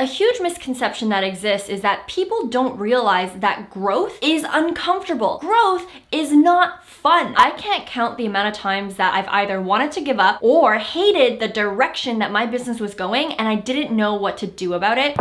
A huge misconception that exists is that people don't realize that growth is uncomfortable. Growth is not fun. I can't count the amount of times that I've either wanted to give up or hated the direction that my business was going and I didn't know what to do about it.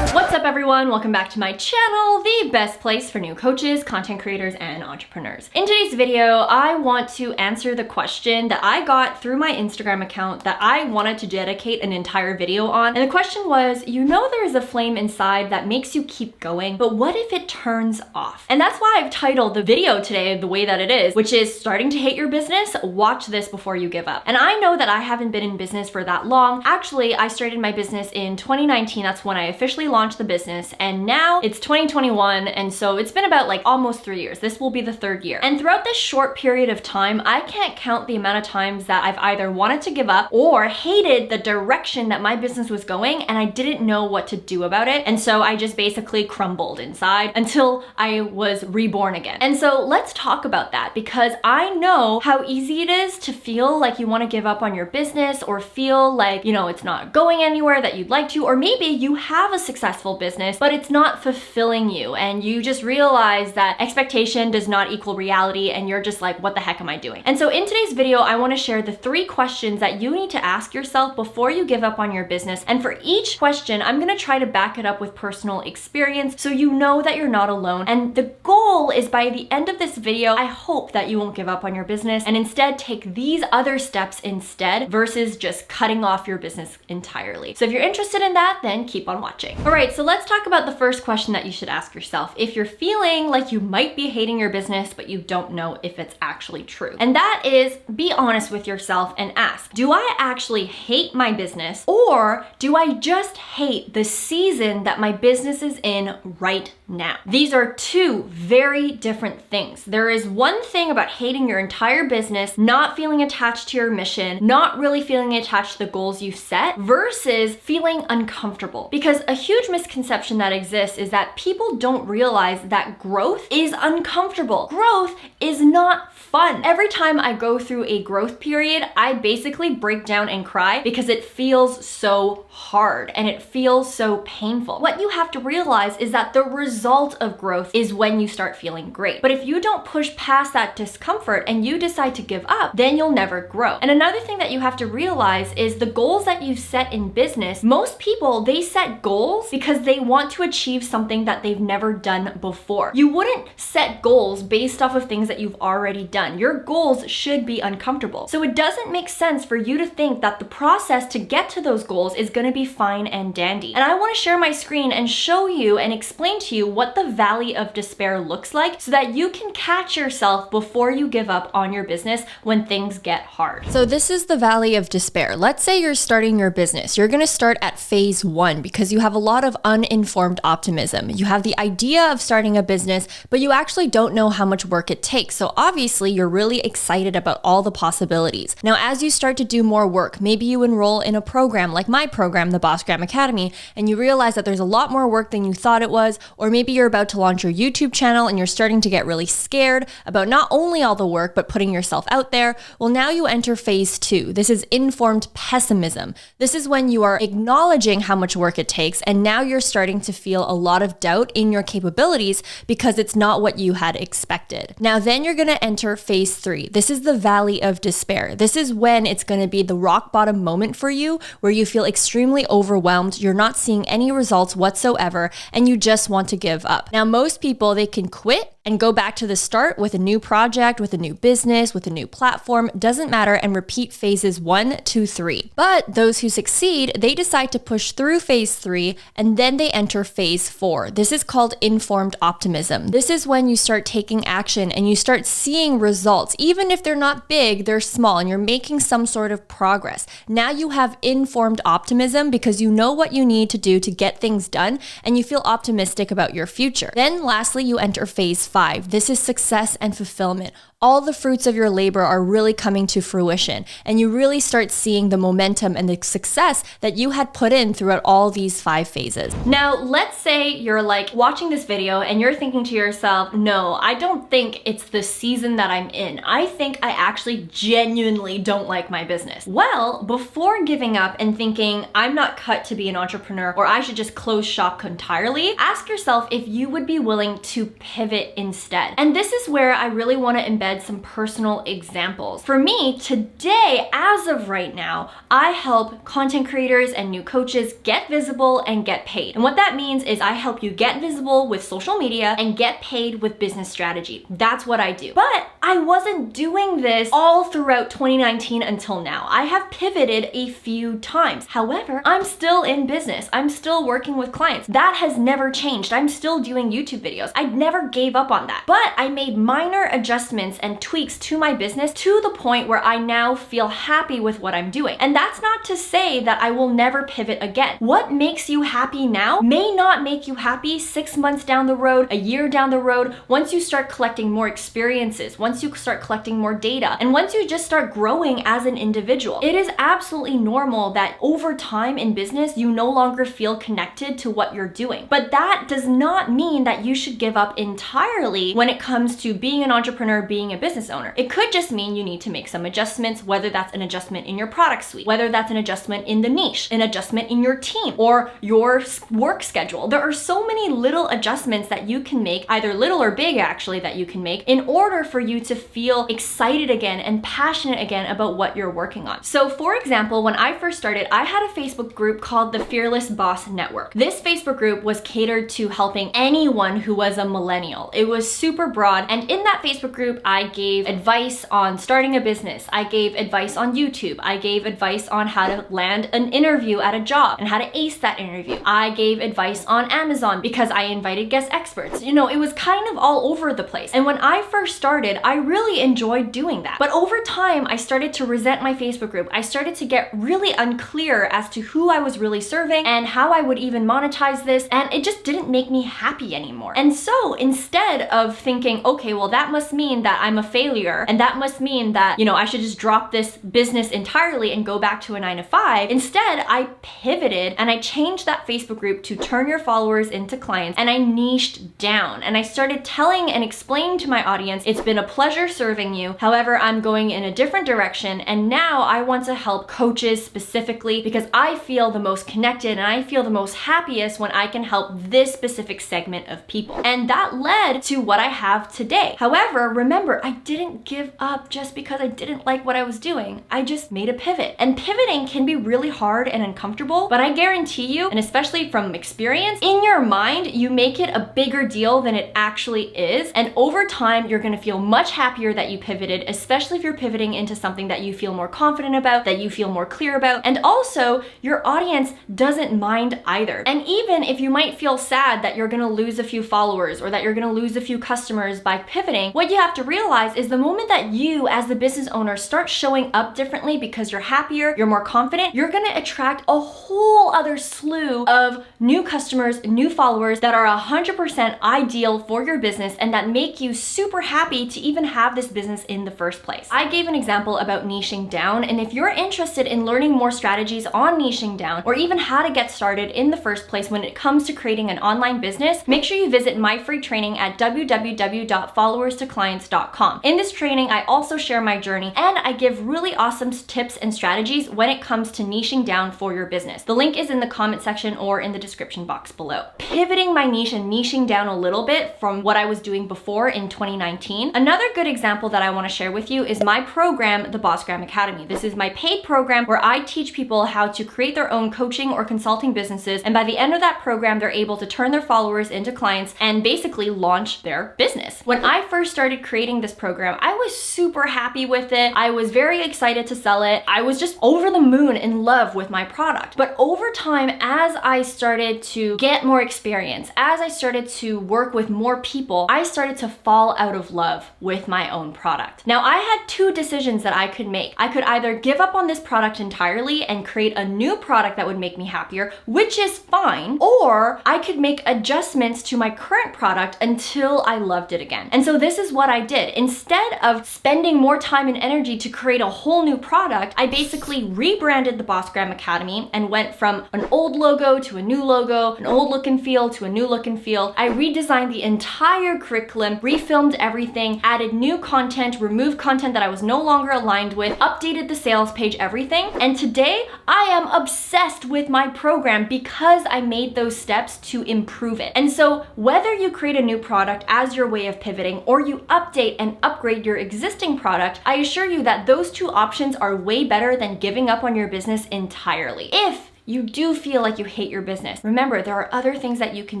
What's up everyone? Welcome back to my channel, the best place for new coaches, content creators, and entrepreneurs. In today's video, I want to answer the question that I got through my Instagram account that I wanted to dedicate an entire video on. And the question was, you know there is a flame inside that makes you keep going, but what if it turns off? And that's why I've titled the video today the way that it is, which is starting to hate your business, watch this before you give up. And I know that I haven't been in business for that long. Actually, I started my business in 2019. That's when I officially launched the business, and now it's 2021, and so it's been about like almost 3 years. This will be the third year. And throughout this short period of time, I can't count the amount of times that I've either wanted to give up or hated the direction that my business was going and I didn't know what to do about it. And so I just basically crumbled inside until I was reborn again. And so let's talk about that, because I know how easy it is to feel like you want to give up on your business or feel like, you know, it's not going anywhere that you'd like to, or maybe you have a successful business, but it's not fulfilling you and you just realize that expectation does not equal reality and you're just like, what the heck am I doing? And so in today's video, I want to share the 3 questions that you need to ask yourself before you give up on your business. And for each question, I'm going to try to back it up with personal experience so you know that you're not alone. And the goal is by the end of this video, I hope that you won't give up on your business and instead take these other steps instead versus just cutting off your business entirely. So if you're interested in that, then keep on watching. All right, so let's talk about the first question that you should ask yourself if you're feeling like you might be hating your business, but you don't know if it's actually true. And that is, be honest with yourself and ask, do I actually hate my business, or do I just hate the season that my business is in right now? These are 2 very different things. There is one thing about hating your entire business, not feeling attached to your mission, not really feeling attached to the goals you set, versus feeling uncomfortable. Because a huge misconception that exists is that people don't realize that growth is uncomfortable. Growth is not fun. Every time I go through a growth period, I basically break down and cry because it feels so hard and it feels so painful. What you have to realize is that the result of growth is when you start feeling great. But if you don't push past that discomfort and you decide to give up, then you'll never grow. And another thing that you have to realize is the goals that you've set in business, most people, they set goals because they want to achieve something that they've never done before. You wouldn't set goals based off of things that you've already done. Your goals should be uncomfortable. So it doesn't make sense for you to think that the process to get to those goals is going to be fine and dandy. And I want to share my screen and show you and explain to you what the valley of despair looks like so that you can catch yourself before you give up on your business when things get hard. So this is the valley of despair. Let's say you're starting your business. You're going to start at phase 1 because you have a lot of uninformed optimism. You have the idea of starting a business, but you actually don't know how much work it takes. So obviously you're really excited about all the possibilities. Now, as you start to do more work, maybe you enroll in a program like my program, the Bossgram Academy, and you realize that there's a lot more work than you thought it was, or maybe you're about to launch your YouTube channel and you're starting to get really scared about not only all the work, but putting yourself out there. Well, now you enter phase 2. This is informed pessimism. This is when you are acknowledging how much work it takes, and now you're starting to feel a lot of doubt in your capabilities because it's not what you had expected. Now, then you're going to enter phase 3. This is the valley of despair. This is when it's going to be the rock bottom moment for you where you feel extremely overwhelmed. You're not seeing any results whatsoever and you just want to give up. Now, most people, they can quit and go back to the start with a new project, with a new business, with a new platform, doesn't matter, and repeat phases 1, 2, 3. But those who succeed, they decide to push through phase 3 and then they enter phase 4. This is called informed optimism. This is when you start taking action and you start seeing results. Even if they're not big, they're small and you're making some sort of progress. Now you have informed optimism because you know what you need to do to get things done and you feel optimistic about your future. Then lastly, you enter phase 5. This is success and fulfillment. all the fruits of your labor are really coming to fruition, and you really start seeing the momentum and the success that you had put in throughout all these 5 phases. Now, let's say you're like watching this video and you're thinking to yourself, no, I don't think it's the season that I'm in. I think I actually genuinely don't like my business. Well, before giving up and thinking I'm not cut to be an entrepreneur or I should just close shop entirely, ask yourself if you would be willing to pivot instead. And this is where I really want to embed some personal examples. For me, today, as of right now, I help content creators and new coaches get visible and get paid. And what that means is I help you get visible with social media and get paid with business strategy. That's what I do. But I wasn't doing this all throughout 2019 until now. I have pivoted a few times. However, I'm still in business. I'm still working with clients. That has never changed. I'm still doing YouTube videos. I never gave up on that. But I made minor adjustments and tweaks to my business to the point where I now feel happy with what I'm doing. And that's not to say that I will never pivot again. What makes you happy now may not make you happy 6 months down the road, a year down the road, once you start collecting more experiences, once you start collecting more data, and once you just start growing as an individual. It is absolutely normal that over time in business, you no longer feel connected to what you're doing. But that does not mean that you should give up entirely when it comes to being an entrepreneur, being a business owner. It could just mean you need to make some adjustments, whether that's an adjustment in your product suite, whether that's an adjustment in the niche, an adjustment in your team or your work schedule. There are so many little adjustments that you can make, either little or big actually, that you can make in order for you to feel excited again and passionate again about what you're working on. So for example, when I first started, I had a Facebook group called the Fearless Boss Network. This Facebook group was catered to helping anyone who was a millennial. It was super broad, and in that Facebook group, I gave advice on starting a business. I gave advice on YouTube. I gave advice on how to land an interview at a job and how to ace that interview. I gave advice on Amazon because I invited guest experts. You know, it was kind of all over the place. And when I first started, I really enjoyed doing that. But over time, I started to resent my Facebook group. I started to get really unclear as to who I was really serving and how I would even monetize this, and it just didn't make me happy anymore. And so instead of thinking, okay, well, that must mean that I'm a failure, and that must mean that, you know, I should just drop this business entirely and go back to a 9-to-5, instead, I pivoted and I changed that Facebook group to turn your followers into clients, and I niched down and I started telling and explaining to my audience, it's been a pleasure serving you. However, I'm going in a different direction, and now I want to help coaches specifically because I feel the most connected and I feel the most happiest when I can help this specific segment of people. And that led to what I have today. However, remember, I didn't give up just because I didn't like what I was doing. I just made a pivot. And pivoting can be really hard and uncomfortable, but I guarantee you, and especially from experience, in your mind, you make it a bigger deal than it actually is. And over time, you're gonna feel much happier that you pivoted, especially if you're pivoting into something that you feel more confident about, that you feel more clear about. And also, your audience doesn't mind either. And even if you might feel sad that you're gonna lose a few followers or that you're gonna lose a few customers by pivoting, what you have to realize is the moment that you, as the business owner, start showing up differently because you're happier, you're more confident, you're gonna attract a whole other slew of new customers, new followers that are 100% ideal for your business and that make you super happy to even have this business in the first place. I gave an example about niching down, and if you're interested in learning more strategies on niching down or even how to get started in the first place when it comes to creating an online business, make sure you visit my free training at www.followerstoclients.com. In this training, I also share my journey and I give really awesome tips and strategies when it comes to niching down for your business. The link is in the comment section or in the description box below. Pivoting my niche and niching down a little bit from what I was doing before in 2019. Another good example that I want to share with you is my program, the Bossgram Academy. This is my paid program where I teach people how to create their own coaching or consulting businesses, and by the end of that program, they're able to turn their followers into clients and basically launch their business. When I first started creating this program, I was super happy with it. I was very excited to sell it. I was just over the moon in love with my product. But over time, as I started to get more experience, as I started to work with more people, I started to fall out of love with my own product. Now, I had two decisions that I could make. I could either give up on this product entirely and create a new product that would make me happier, which is fine, or I could make adjustments to my current product until I loved it again. And so this is what I did. it. Instead of spending more time and energy to create a whole new product, I basically rebranded the Boss Gram Academy and went from an old logo to a new logo, an old look and feel to a new look and feel. I redesigned the entire curriculum, refilmed everything, added new content, removed content that I was no longer aligned with, updated the sales page, everything. And today I am obsessed with my program because I made those steps to improve it. And so whether you create a new product as your way of pivoting or you update and upgrade your existing product, I assure you that those two options are way better than giving up on your business entirely. If you do feel like you hate your business, remember, there are other things that you can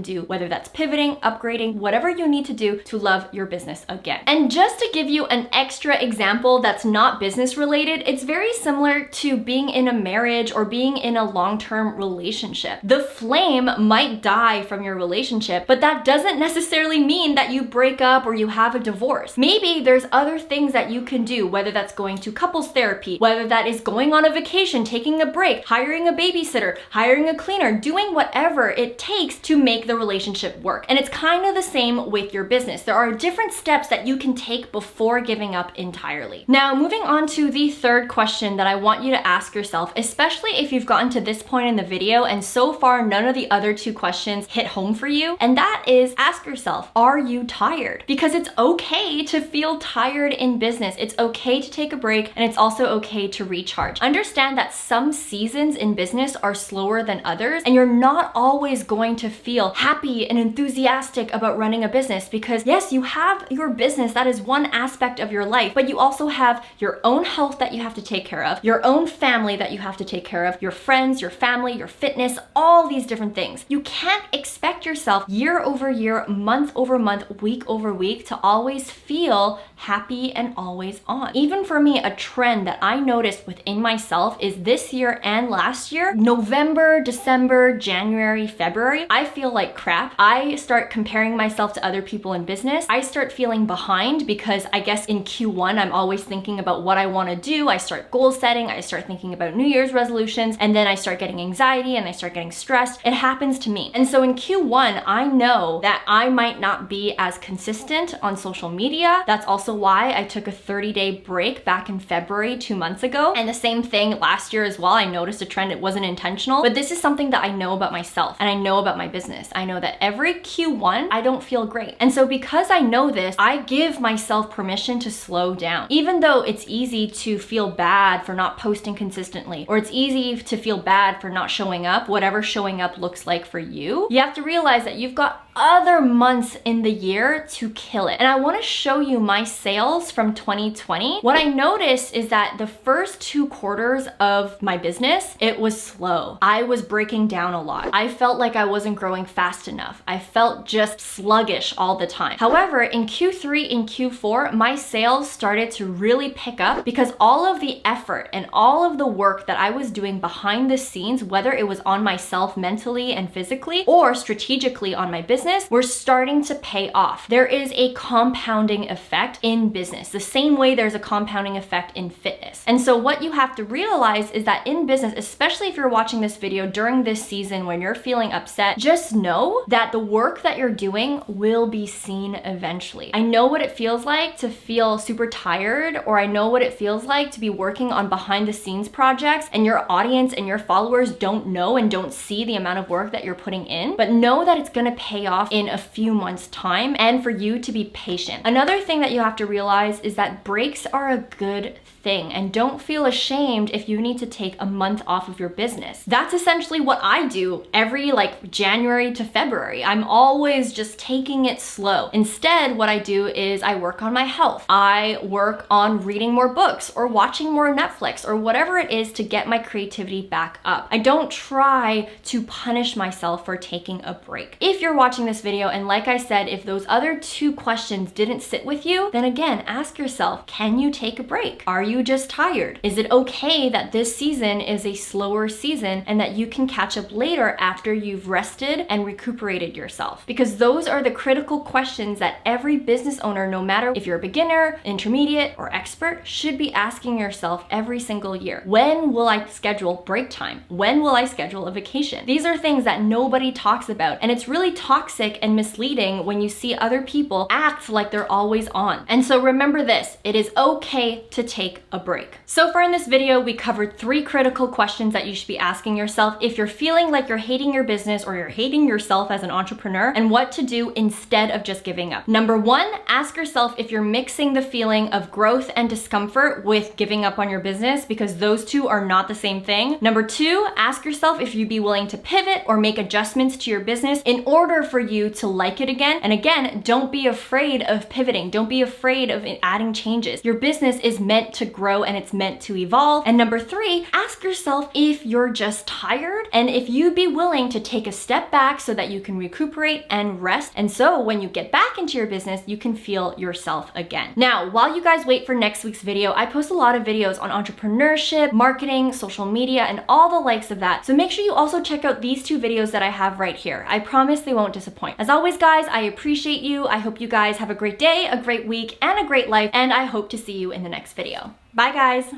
do, whether that's pivoting, upgrading, whatever you need to do to love your business again. And just to give you an extra example that's not business related, it's very similar to being in a marriage or being in a long-term relationship. The flame might die from your relationship, but that doesn't necessarily mean that you break up or you have a divorce. Maybe there's other things that you can do, whether that's going to couples therapy, whether that is going on a vacation, taking a break, hiring a babysitter, hiring a cleaner, doing whatever it takes to make the relationship work. And it's kind of the same with your business. There are different steps that you can take before giving up entirely. Now, moving on to the third question that I want you to ask yourself, especially if you've gotten to this point in the video and so far none of the other two questions hit home for you, and that is, ask yourself, are you tired? Because it's okay to feel tired in business. It's okay to take a break, and it's also okay to recharge. Understand that some seasons in business are slower than others, and you're not always going to feel happy and enthusiastic about running a business, because yes, you have your business, that is one aspect of your life, but you also have your own health that you have to take care of, your own family that you have to take care of, your friends, your family, your fitness, all these different things. You can't expect yourself year over year, month over month, week over week to always feel happy and always on. Even for me, a trend that I noticed within myself is this year and last year, November, December, January, February, I feel like crap. I start comparing myself to other people in business. I start feeling behind because I guess in Q1, I'm always thinking about what I want to do. I start goal setting. I start thinking about New Year's resolutions, and then I start getting anxiety and I start getting stressed. It happens to me. And so in Q1, I know that I might not be as consistent on social media. That's also why I took a 30-day break back in February 2 months ago. And the same thing last year as well. I noticed a trend. It wasn't intentional, but this is something that I know about myself and I know about my business. I know that every Q1, I don't feel great. And so because I know this, I give myself permission to slow down. Even though it's easy to feel bad for not posting consistently, or it's easy to feel bad for not showing up, whatever showing up looks like for you, you have to realize that you've got other months in the year to kill it. And I want to show you my sales from 2020. What I noticed is that the first 2 quarters of my business, it was slow. I was breaking down a lot. I felt like I wasn't growing fast enough. I felt just sluggish all the time. However, in Q3 and Q4, my sales started to really pick up because all of the effort and all of the work that I was doing behind the scenes, whether it was on myself mentally and physically or strategically on my business, were starting to pay off. There is a compounding effect in business, the same way there's a compounding effect in fitness. And so what you have to realize is that in business, especially if you're watching this video during this season when you're feeling upset, just know that the work that you're doing will be seen eventually. I know what it feels like to feel super tired, or I know what it feels like to be working on behind the scenes projects and your audience and your followers don't know and don't see the amount of work that you're putting in, but know that it's gonna pay off in a few months' time, and for you to be patient. Another thing that you have to realize is that breaks are a good thing, and don't feel ashamed if you need to take a month off of your business. That's essentially what I do every January to February. I'm always just taking it slow. Instead, what I do is I work on my health. I work on reading more books or watching more Netflix or whatever it is to get my creativity back up. I don't try to punish myself for taking a break. If you're watching this video, and like I said, if those other 2 questions didn't sit with you, then again, ask yourself, can you take a break? Are you you just tired? Is it okay that this season is a slower season and that you can catch up later after you've rested and recuperated yourself? Because those are the critical questions that every business owner, no matter if you're a beginner, intermediate, or expert, should be asking yourself every single year. When will I schedule break time? When will I schedule a vacation? These are things that nobody talks about, and it's really toxic and misleading when you see other people act like they're always on. And so remember this, it is okay to take a break. So far in this video, we covered 3 critical questions that you should be asking yourself if you're feeling like you're hating your business or you're hating yourself as an entrepreneur, and what to do instead of just giving up. Number 1, ask yourself if you're mixing the feeling of growth and discomfort with giving up on your business, because those two are not the same thing. Number 2, ask yourself if you'd be willing to pivot or make adjustments to your business in order for you to like it again. And again, don't be afraid of pivoting. Don't be afraid of adding changes. Your business is meant to grow and it's meant to evolve. And number 3, ask yourself if you're just tired and if you'd be willing to take a step back so that you can recuperate and rest. And so when you get back into your business, you can feel yourself again. Now, while you guys wait for next week's video, I post a lot of videos on entrepreneurship, marketing, social media, and all the likes of that. So make sure you also check out these 2 videos that I have right here. I promise they won't disappoint. As always, guys, I appreciate you. I hope you guys have a great day, a great week, and a great life, and I hope to see you in the next video. Bye, guys.